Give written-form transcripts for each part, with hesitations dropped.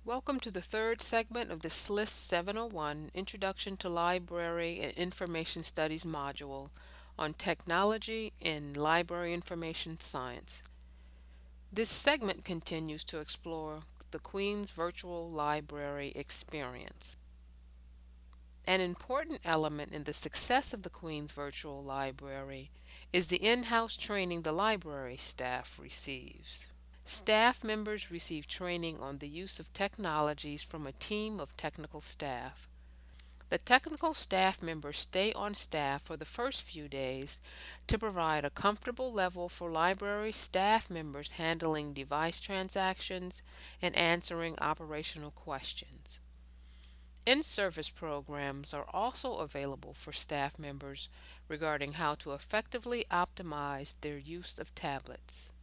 Welcome to the third segment of the SLIS 701 Introduction to Library and Information Studies module on Technology in Library Information Science. This segment continues to explore the Queens Virtual Library experience. An important element in the success of the Queens Virtual Library is the in-house training the library staff receives. Staff members receive training on the use of technologies from a team of technical staff. The technical staff members stay on staff for the first few days to provide a comfortable level for library staff members handling device transactions and answering operational questions. In-service programs are also available for staff members regarding how to effectively optimize their use of tablets.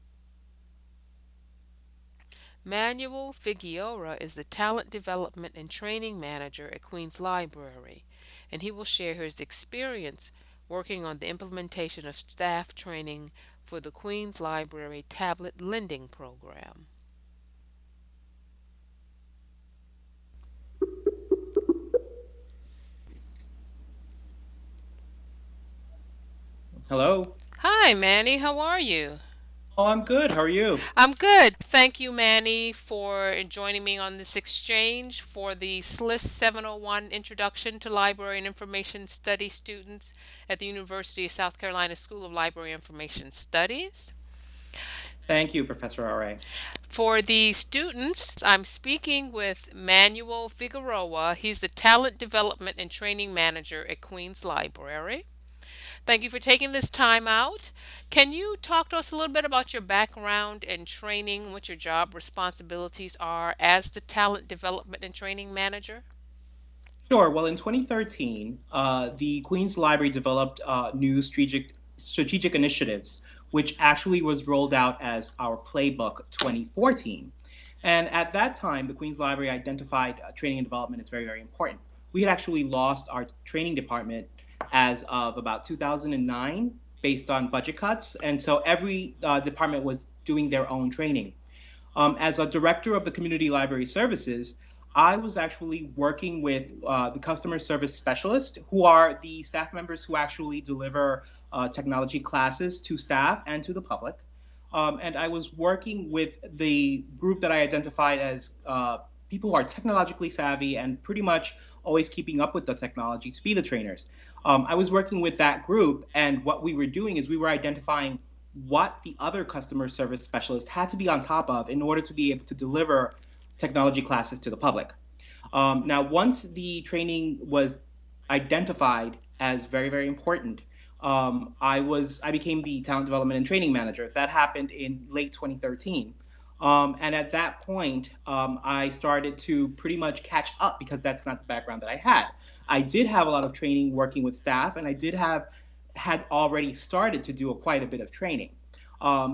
Manuel Figueroa is the Talent Development and Training Manager at Queens Library, and he will share his experience working on the implementation of staff training for the Queens Library Tablet Lending Program. Hello. Hi, Manny. How are you? Oh, I'm good. How are you? I'm good. Thank you, Manny, for joining me on this exchange for the SLIS 701 Introduction to Library and Information Studies students at the University of South Carolina School of Library Information Studies. Thank you, Professor RA. For the students, I'm speaking with Manuel Figueroa. He's the Talent Development and Training Manager at Queens Library. Thank you for taking this time out. Can you talk to us a little bit about your background and training, what your job responsibilities are as the Talent Development and Training Manager? Sure. Well, in 2013, the Queens Library developed new strategic initiatives, which actually was rolled out as our Playbook 2014. And at that time, the Queens Library identified training and development as very, very important. We had actually lost our training department as of about 2009 based on budget cuts. And so every department was doing their own training. As a director of the Community Library Services, I was actually working with the customer service specialists, who are the staff members who actually deliver technology classes to staff and to the public. And I was working with the group that I identified as people who are technologically savvy and pretty much always keeping up with the technology to be the trainers. I was working with that group, and what we were doing is we were identifying what the other customer service specialists had to be on top of in order to be able to deliver technology classes to the public. Now, once the training was identified as very, very important, I became the talent development and training manager. That happened in late 2013. And at that point, I started to pretty much catch up because that's not the background that I had. I did have a lot of training working with staff, and I had already started to do quite a bit of training.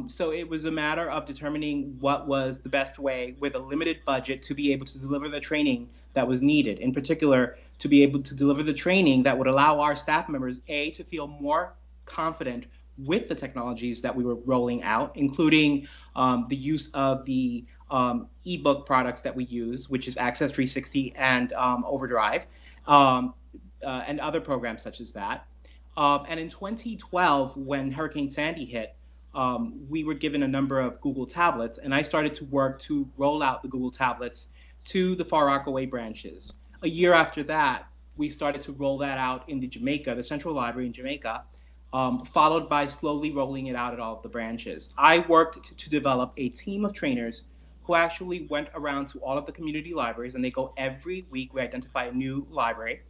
So it was a matter of determining what was the best way with a limited budget to be able to deliver the training that was needed. In particular, to be able to deliver the training that would allow our staff members, A, to feel more confident with the technologies that we were rolling out, including the use of the ebook products that we use, which is Access 360 and Overdrive, and other programs such as that. And in 2012, when Hurricane Sandy hit, we were given a number of Google tablets, and I started to work to roll out the Google tablets to the Far Rockaway branches. A year after that, we started to roll that out in the Central Library in Jamaica, followed by slowly rolling it out at all of the branches. I worked to develop a team of trainers who actually went around to all of the community libraries, and they go every week. We identify a new library.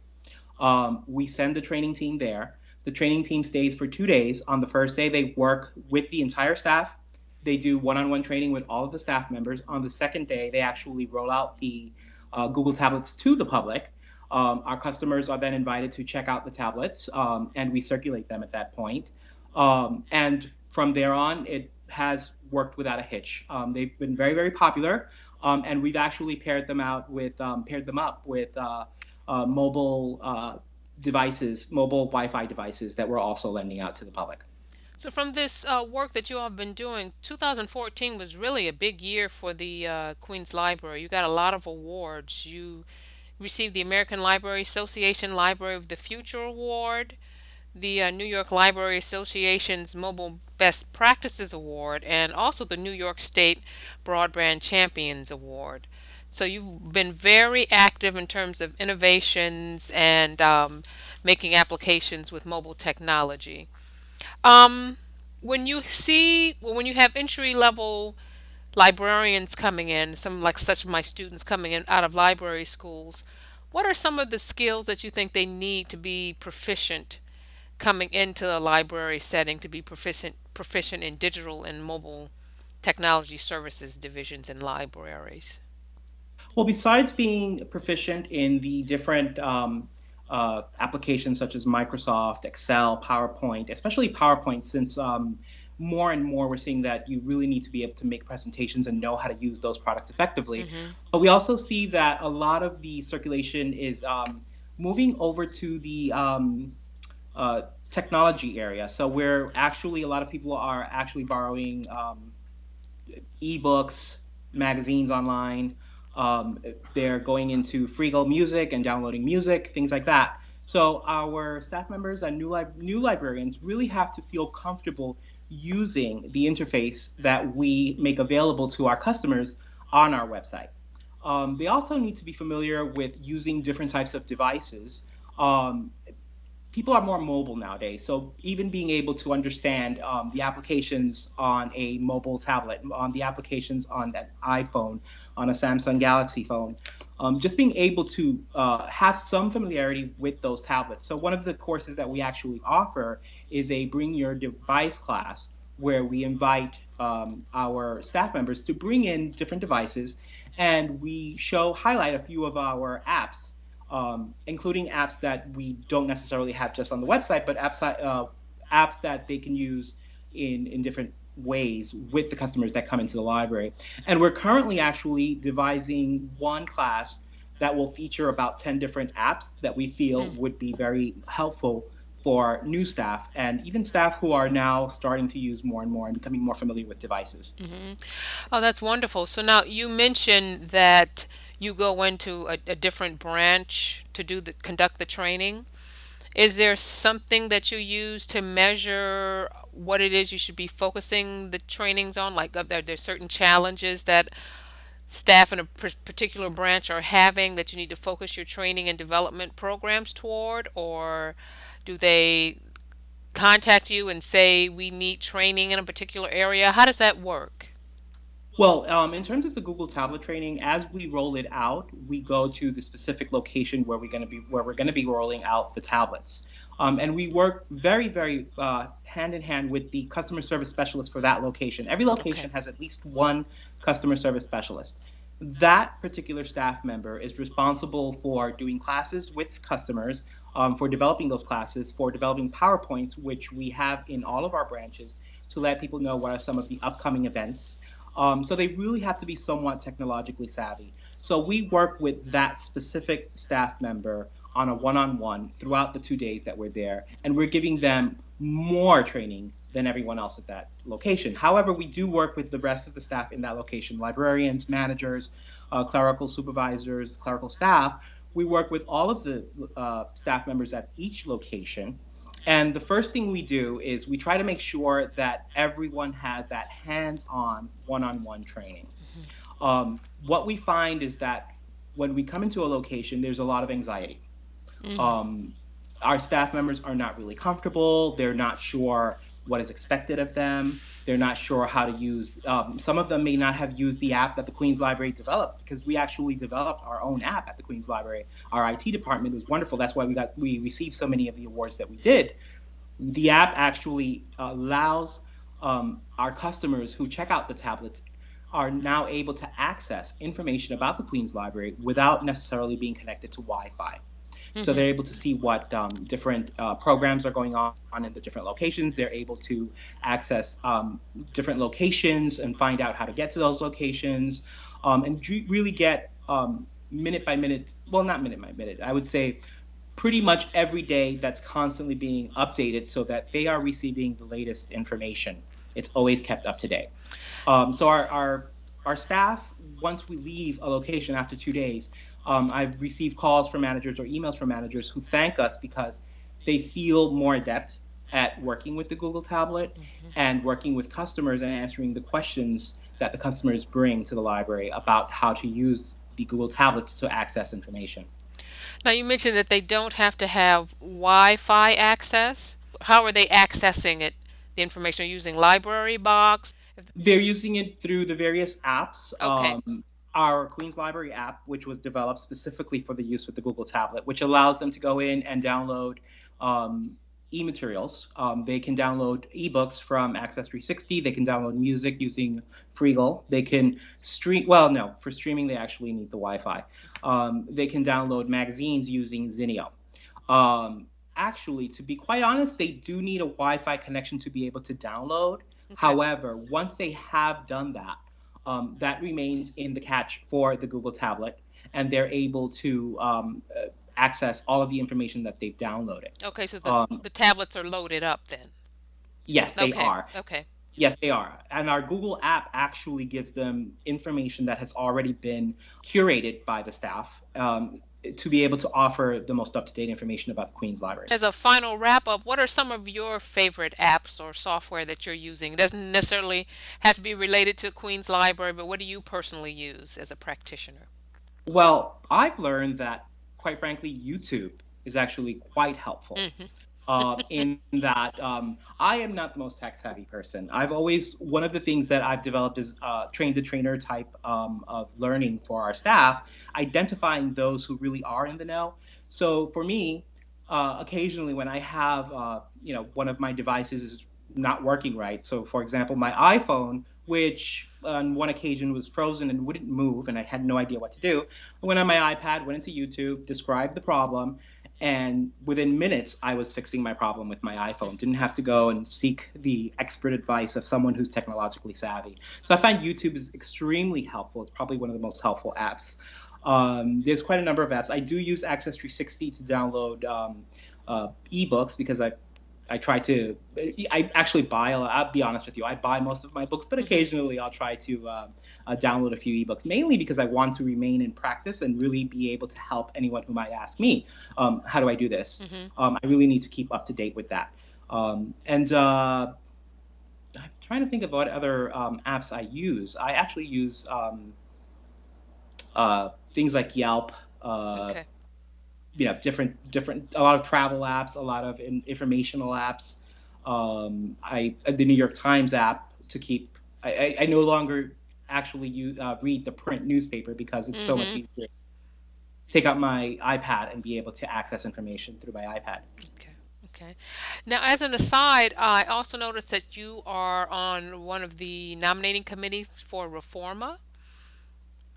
We send the training team there. The training team stays for 2 days. On the first day, they work with the entire staff. They do one-on-one training with all of the staff members. On the second day, they actually roll out the Google tablets to the public. Our customers are then invited to check out the tablets, and we circulate them at that point. And from there on, it has worked without a hitch. They've been very, very popular, and we've actually paired them up with mobile devices, mobile Wi-Fi devices that we're also lending out to the public. So from this work that you all have been doing, 2014 was really a big year for the Queens Library. You got a lot of awards. You received the American Library Association Library of the Future Award, the New York Library Association's Mobile Best Practices Award, and also the New York State Broadband Champions Award. So you've been very active in terms of innovations and making applications with mobile technology. Um, when you have entry level librarians coming in, some like such of my students coming in out of library schools, what are some of the skills that you think they need to be proficient coming into a library setting to be proficient in digital and mobile technology services divisions in libraries? Well, besides being proficient in the different applications such as Microsoft, Excel, PowerPoint, especially PowerPoint, since more and more we're seeing that you really need to be able to make presentations and know how to use those products effectively. Mm-hmm. But we also see that a lot of the circulation is moving over to the uh, technology area. So where actually a lot of people are actually borrowing ebooks, magazines online. They're going into Freegal Music and downloading music, things like that. So our staff members and new librarians really have to feel comfortable using the interface that we make available to our customers on our website. They also need to be familiar with using different types of devices. Um, People are more mobile nowadays. So even being able to understand the applications on a mobile tablet, on the applications on an iPhone, on a Samsung Galaxy phone, just being able to have some familiarity with those tablets. So one of the courses that we actually offer is a Bring Your Device class, where we invite our staff members to bring in different devices, and we highlight a few of our apps, including apps that we don't necessarily have just on the website, but apps that they can use in different ways with the customers that come into the library. And we're currently actually devising one class that will feature about 10 different apps that we feel would be very helpful for new staff and even staff who are now starting to use more and more and becoming more familiar with devices. Mm-hmm. Oh, that's wonderful. So now you mentioned that you go into a different branch to conduct the training. Is there something that you use to measure what it is you should be focusing the trainings on? Like, are there certain challenges that staff in a particular branch are having that you need to focus your training and development programs toward? Or do they contact you and say, we need training in a particular area? How does that work? Well, in terms of the Google Tablet training, as we roll it out, we go to the specific location where we're going to be rolling out the tablets, and we work very, very hand in hand with the customer service specialist for that location. Every Okay. location has at least one customer service specialist. That particular staff member is responsible for doing classes with customers, for developing those classes, for developing PowerPoints, which we have in all of our branches to let people know what are some of the upcoming events. So they really have to be somewhat technologically savvy. So we work with that specific staff member on a one-on-one throughout the 2 days that we're there, and we're giving them more training than everyone else at that location. However, we do work with the rest of the staff in that location, librarians, managers, clerical supervisors, clerical staff. We work with all of the staff members at each location, and the first thing we do is we try to make sure that everyone has that hands-on, one-on-one training. What we find is that when we come into a location, there's a lot of anxiety. Mm-hmm. Um, our staff members are not really comfortable. They're not sure what is expected of them. They're not sure how to use. Some of them may not have used the app that the Queens Library developed, because we actually developed our own app at the Queens Library. Our IT department was wonderful. That's why we received so many of the awards that we did. The app actually allows our customers who check out the tablets are now able to access information about the Queens Library without necessarily being connected to Wi-Fi. So Mm-hmm. they're able to see what different programs are going on in the different locations. They're able to access different locations and find out how to get to those locations, and really get minute by minute, well, not minute by minute, I would say pretty much every day that's constantly being updated so that they are receiving the latest information. It's always kept up to date. So our staff, once we leave a location after 2 days, I've received calls from managers or emails from managers who thank us because they feel more adept at working with the Google tablet and working with customers and answering the questions that the customers bring to the library about how to use the Google tablets to access information. Now, you mentioned that they don't have to have Wi-Fi access. How are they accessing it, the information, using library box? They're using it through the various apps. Okay. Our Queens Library app, which was developed specifically for the use with the Google tablet, which allows them to go in and download um, e-materials. They can download ebooks from Access 360. They can download music using Freegal. They can stream. Well, no, for streaming they actually need the Wi-Fi. They can download magazines using Zinio. Um, Actually, to be quite honest, they do need a Wi-Fi connection to be able to download. Okay. However, once they have done that, that remains in the cache for the Google tablet, and they're able to access all of the information that they've downloaded. Okay, so the Um, the tablets are loaded up then. yes, they Okay. are. Okay. Yes, they are. And our Google app actually gives them information that has already been curated by the staff to be able to offer the most up to date information about the Queen's Library. As a final wrap up, what are some of your favorite apps or software that you're using? It doesn't necessarily have to be related to Queen's Library, but what do you personally use as a practitioner? Well, I've learned that, quite frankly, YouTube is actually quite helpful. Hmm. In that I am not the most tech savvy person. One of the things that I've developed is train the trainer type of learning for our staff, identifying those who really are in the know. So for me, occasionally when I have, one of my devices is not working right. So for example, my iPhone, which on one occasion was frozen and wouldn't move, and I had no idea what to do. I went on my iPad, went into YouTube, described the problem, and within minutes, I was fixing my problem with my iPhone. Didn't have to go and seek the expert advice of someone who's technologically savvy. So I find YouTube is extremely helpful. It's probably one of the most helpful apps. There's quite a number of apps. I do use Access 360 to download ebooks because I try to. I actually buy a lot. I'll be honest with you. I buy most of my books, but Hmm. occasionally I'll try to download a few ebooks, mainly because I want to remain in practice and really be able to help anyone who might ask me, how do I do this? Hmm. I really need to keep up to date with that. And I'm trying to think of what other apps I use. I actually use things like Yelp. Uh, Okay. different, a lot of travel apps, a lot of informational apps. The New York Times app to keep. I no longer actually read the print newspaper because it's so much Hmm. easier. Take out my iPad and be able to access information through my iPad. Okay. Okay. Now, as an aside, I also noticed that you are on one of the nominating committees for Reforma.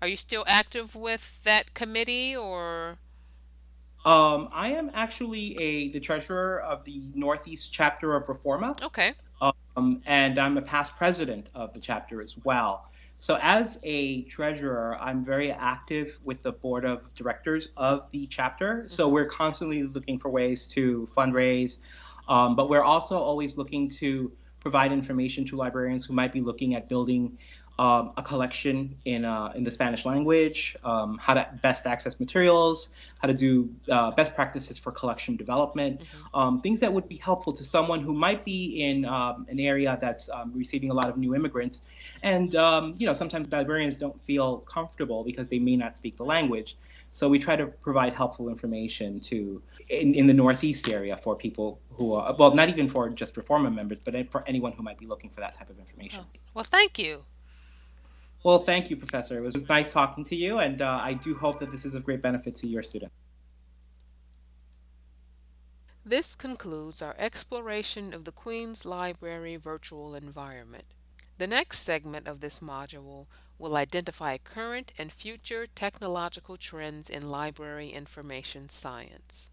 Are you still active with that committee or? I am actually the treasurer of the Northeast chapter of Reforma. Okay. And I'm a past president of the chapter as well. So, as a treasurer, I'm very active with the board of directors of the chapter. So, Hmm. we're constantly looking for ways to fundraise, but we're also always looking to provide information to librarians who might be looking at building a collection in the Spanish language, how to best access materials, how to do best practices for collection development, Hmm. things that would be helpful to someone who might be in an area that's receiving a lot of new immigrants. And sometimes librarians don't feel comfortable because they may not speak the language. So we try to provide helpful information in the Northeast area for people who are, well, not even for just Reforma members, but for anyone who might be looking for that type of information. Oh, well, thank you. Well, thank you, Professor. It was nice talking to you, and I do hope that this is of great benefit to your students. This concludes our exploration of the Queen's Library virtual environment. The next segment of this module will identify current and future technological trends in library information science.